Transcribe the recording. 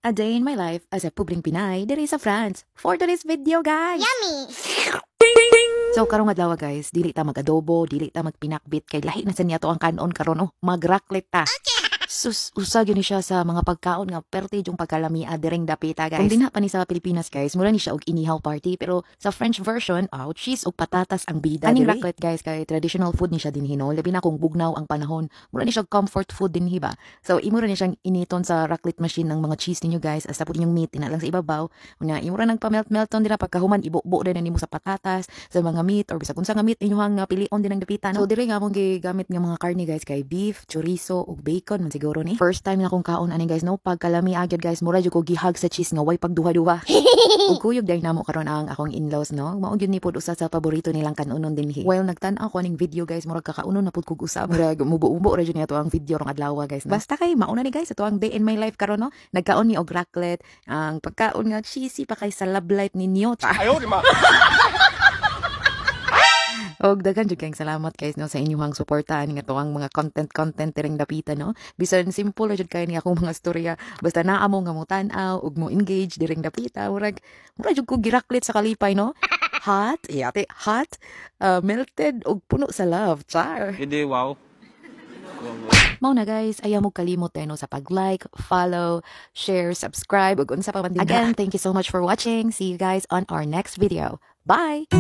A day in my life as a publing Pinay diri sa France. For today's video, guys! Yummy! So karong adlaw guys, dili ta mag-adobo, dili ta magpinakbit kay lahi na sa niya to ang kanon karon mag-raclette ta. Sus, usa gyud ni siya sa mga pagkaon nga perte yung pagkalamia diring dapita guys. Kung dinha pa ni sa Pilipinas guys, mura ni siya og inihaw party pero sa French version, cheese og patatas ang bida. Aning raclette guys kay traditional food ni siya dinhi no, labi na kung bugnaw ang panahon. Mura ni siya comfort food dinhi ba. So imo ra ni siyang initon sa raclette machine ng mga cheese ninyo guys, as tapos yung meat ina lang sa ibabaw. Una imo ra nang pamelt-melton dira pagkahuman ibo-bo din nimo sa patatas, sa mga meat or bisag unsa nga meat inyong nga pilion din ang dapita no. So diri nga among gigamit nga mga karne guys kay beef, chorizo ug bacon man siguro ni. First time na kong kaon ani guys no, pagkalami agad guys, mura jud ko gihag sa cheese nga way pagduha-duha. Ug kuyog dahil namo karon ang akong in-laws no, mao gyud ni pud usa sa paborito nilang kanunon dinhi. While nagtan-aw ko aning video guys, murag kakaunon na pud kog usab. Murag mubo-ubo ra jud ni ato ang video rong adlaw guys no? Basta kay mauna ni guys ato ang day in my life karon no. Nagkaon ni og raclette, ang pagkaon nga cheesy pa kay sa love life ninyo. Ayaw di ma. Og daghan jud kayong salamat guys no sa inyong suporta ning atong mga content ring dapita no. Bisan simple ra jud kay ni akong mga storya, basta naa mo nga mo tan-aw ug mo engage diring dapita, mura jud ko giraklit sa kalipay no. Hot, yate hot, melted og puno sa love, char. Hindi, wow. Mao na guys, ayaw mo kalimot no sa pag-like, follow, share, subscribe ug unsa pa man din. Again, thank you so much for watching. See you guys on our next video. Bye.